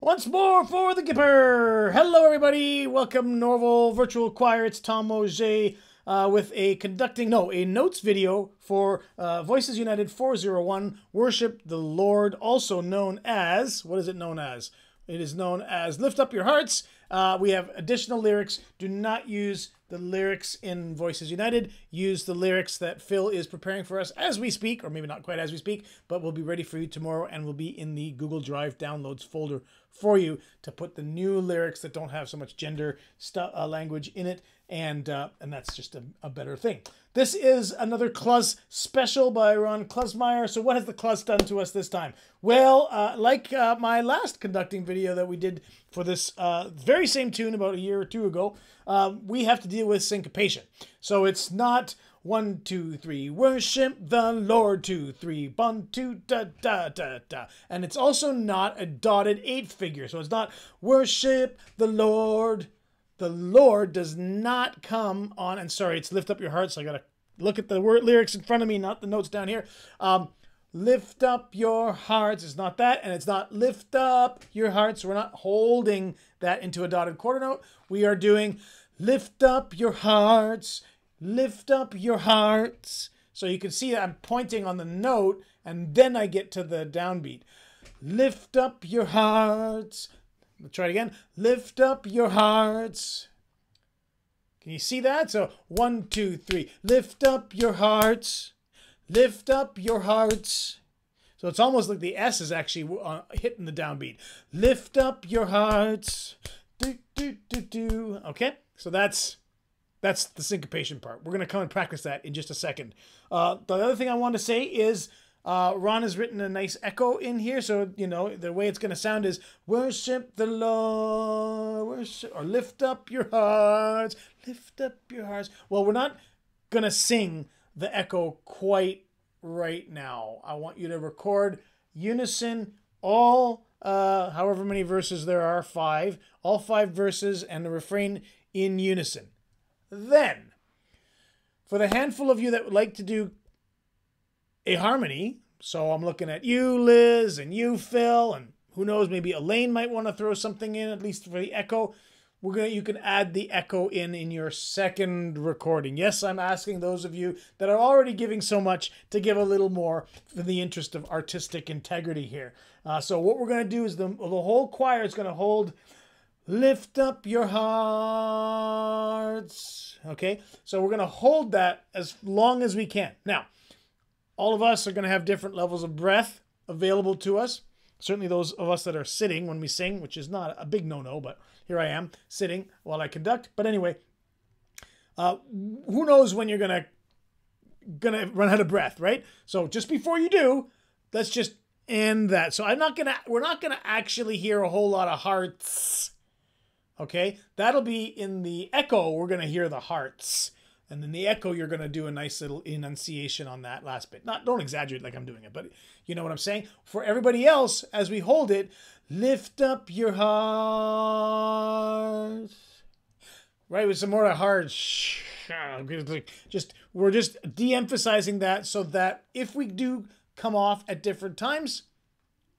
Once more for the Gipper! Hello everybody! Welcome Norval Virtual Choir. It's Tom Auger with a notes video for Voices United 401, Worship the Lord, also known as, what is it known as? It is known as Lift Up Your Hearts. We have additional lyrics. Do not use the lyrics in Voices United. Use the lyrics that Phil is preparing for us as we speak, or maybe not quite as we speak, but we'll be ready for you tomorrow and will be in the Google Drive downloads folder for you to put the new lyrics that don't have so much gender language in it, and that's just a better thing. This is another Klus special by Ron Klusmeier. So what has the Klus done to us this time? Well, like my last conducting video that we did for this very same tune about a year or two ago, we have to deal with syncopation. So it's not 1, 2, 3, worship the Lord, 2, 3, 1, 2, da, da, da, da. And it's also not a dotted 8th figure. So it's not worship the Lord. The Lord does not come on, and sorry, it's lift up your hearts. So I got to look at the lyrics in front of me, not the notes down here. Lift up your hearts. It's not that, and it's not lift up your hearts. So we're not holding that into a dotted quarter note. We are doing lift up your hearts. Lift up your hearts. So you can see that I'm pointing on the note, and then I get to the downbeat. Lift up your hearts. Let's try it again. Lift up your hearts. Can you see that? So 1, 2, 3. Lift up your hearts. Lift up your hearts. So it's almost like the S is actually hitting the downbeat. Lift up your hearts. Do, do, do, do. Okay? So that's the syncopation part. We're going to come and practice that in just a second. The other thing I want to say is Ron has written a nice echo in here. So, you know, the way it's going to sound is worship the Lord, worship, or lift up your hearts, lift up your hearts. Well, we're not going to sing the echo quite right now. I want you to record unison all, however many verses there are, 5, all 5 verses and the refrain in unison. Then, for the handful of you that would like to do a harmony, so I'm looking at you, Liz, and you, Phil, and who knows, maybe Elaine might want to throw something in, at least for the echo. You can add the echo in your second recording. Yes, I'm asking those of you that are already giving so much to give a little more for the interest of artistic integrity here. So what we're going to do is the whole choir is going to hold lift up your hearts. Okay, so we're going to hold that as long as we can. Now, all of us are going to have different levels of breath available to us. Certainly those of us that are sitting when we sing, which is not a big no-no, but here I am sitting while I conduct. But anyway, who knows when you're gonna run out of breath, right? So just before you do, let's just end that. So we're not gonna actually hear a whole lot of hearts. Okay, that'll be in the echo. We're gonna hear the hearts. And in the echo, you're going to do a nice little enunciation on that last bit. Don't exaggerate like I'm doing it, but you know what I'm saying? For everybody else, as we hold it, lift up your hearts. Right, with some more heart. We're just de-emphasizing that so that if we do come off at different times,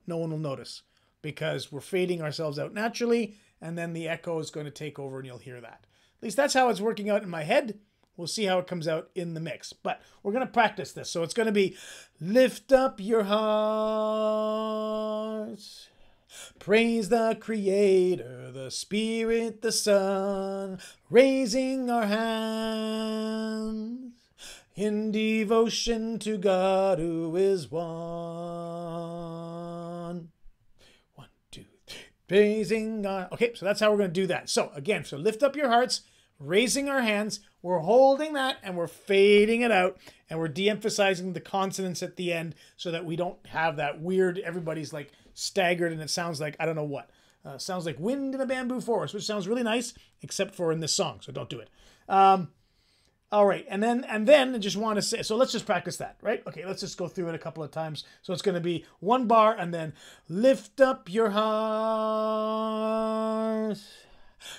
no one will notice. Because we're fading ourselves out naturally, and then the echo is going to take over and you'll hear that. At least that's how it's working out in my head. We'll see how it comes out in the mix. But we're going to practice this. So it's going to be lift up your hearts. Praise the Creator, the Spirit, the Son. Raising our hands in devotion to God who is one. 1, 2, 3. Praising our... Okay, so that's how we're going to do that. So again, so lift up your hearts. Raising our hands, we're holding that and we're fading it out and we're de-emphasizing the consonants at the end so that we don't have that weird, everybody's like staggered and it sounds like, I don't know what. Sounds like wind in a bamboo forest, which sounds really nice, except for in this song, so don't do it. All right, and then I just want to say, so let's just practice that, right? Okay, let's just go through it a couple of times. So it's going to be 1 bar and then lift up your hearts.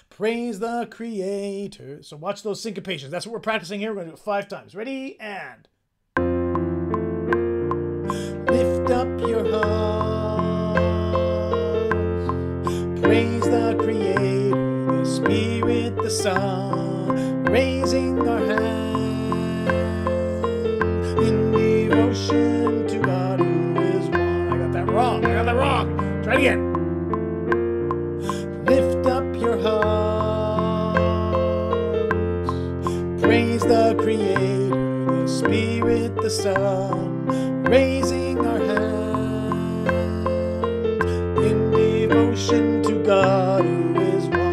Praise the Creator. So watch those syncopations. That's what we're practicing here. We're going to do it 5 times. Ready? And lift up your hearts. the Creator, the Spirit, the Son, raising our hand in devotion to God who is one. I got that wrong. Try it again. Lift up your hearts, praise the Creator, the Spirit, the Son, raising our hand in devotion to God who is one.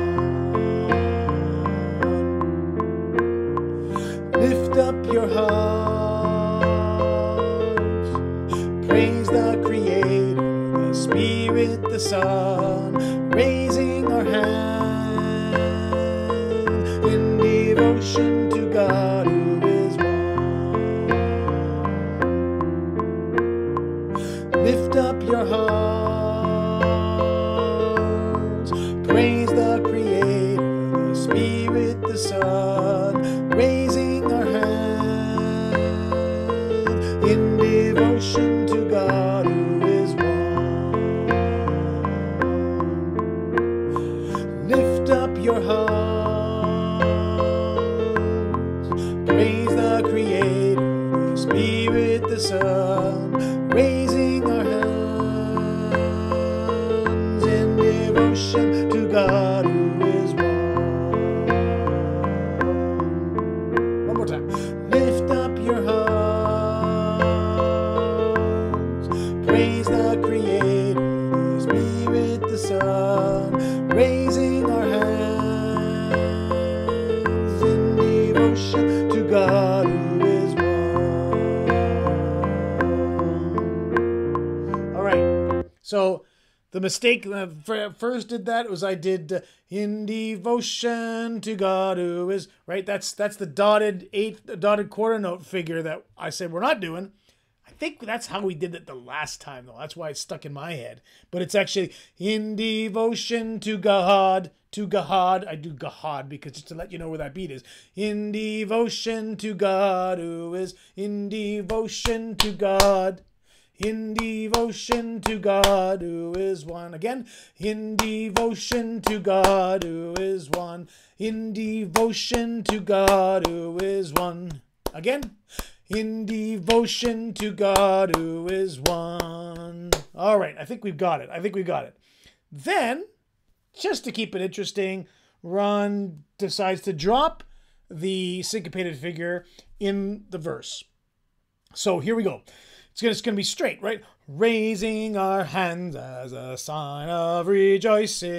Lift up your hearts, praise the Creator, the Spirit, the Son, raising our hand in devotion to God who is one. Lift up your hearts, praise the Creator, the Spirit, the Son, raising our hand in devotion to God who is one. Lift up your hearts, praise the Creator, the Spirit, the Son, raising our hands in devotion to God who is one. One more time. Lift up your hearts, praise the Creator, the Spirit, the Son, raising our hands in devotion to God who is one. All right. So the mistake when I first did that was I did in devotion to God who is, right? That's the dotted quarter note figure that I said we're not doing. I think that's how we did it the last time, though. That's why it's stuck in my head. But it's actually in devotion to God, to Gahad. I do Gahad because just to let you know where that beat is. In devotion to God who is, in devotion to God. In devotion to God who is one. Again, in devotion to God who is one. In devotion to God who is one. Again, in devotion to God who is one. All right, I think we've got it. Then, just to keep it interesting, Ron decides to drop the syncopated figure in the verse. So here we go. It's going to be straight, right? Raising our hands as a sign of rejoicing,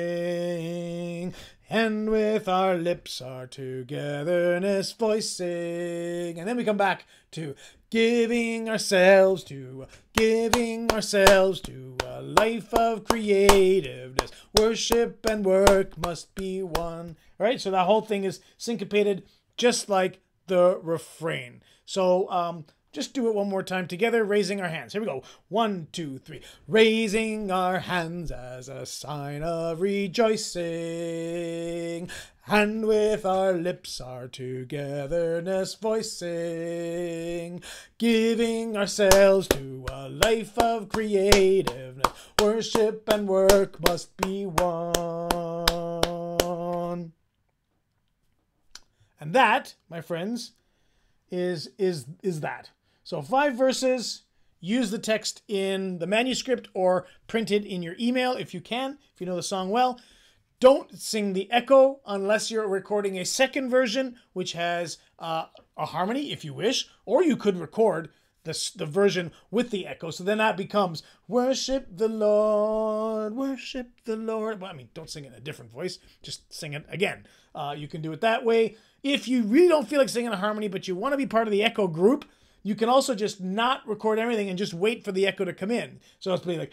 and with our lips our togetherness voicing. And then we come back to giving ourselves to a life of creativeness. Worship and work must be one. All right, so that whole thing is syncopated just like the refrain. So, just do it one more time together, raising our hands. Here we go. 1, 2, 3. Raising our hands as a sign of rejoicing, and with our lips our togetherness voicing, giving ourselves to a life of creativeness. Worship and work must be one. And that, my friends, is that. So 5 verses. Use the text in the manuscript or print it in your email if you can, if you know the song well. Don't sing the echo unless you're recording a second version, which has a harmony, if you wish, or you could record the version with the echo. So then that becomes worship the Lord, worship the Lord. Well, I mean, don't sing it in a different voice. Just sing it again. You can do it that way. If you really don't feel like singing a harmony, but you want to be part of the echo group, you can also just not record everything and just wait for the echo to come in. So it's be like,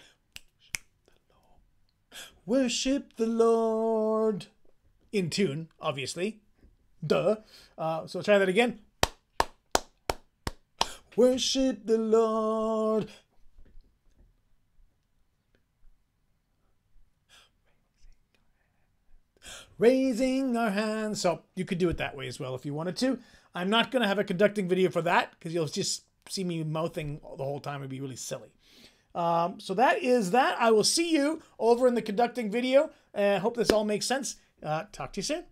worship the Lord. In tune, obviously. Duh. So try that again. Worship the Lord. Raising our hands. So you could do it that way as well if you wanted to. I'm not going to have a conducting video for that because you'll just see me mouthing the whole time. It'd be really silly. So that is that. I will see you over in the conducting video. I hope this all makes sense. Talk to you soon.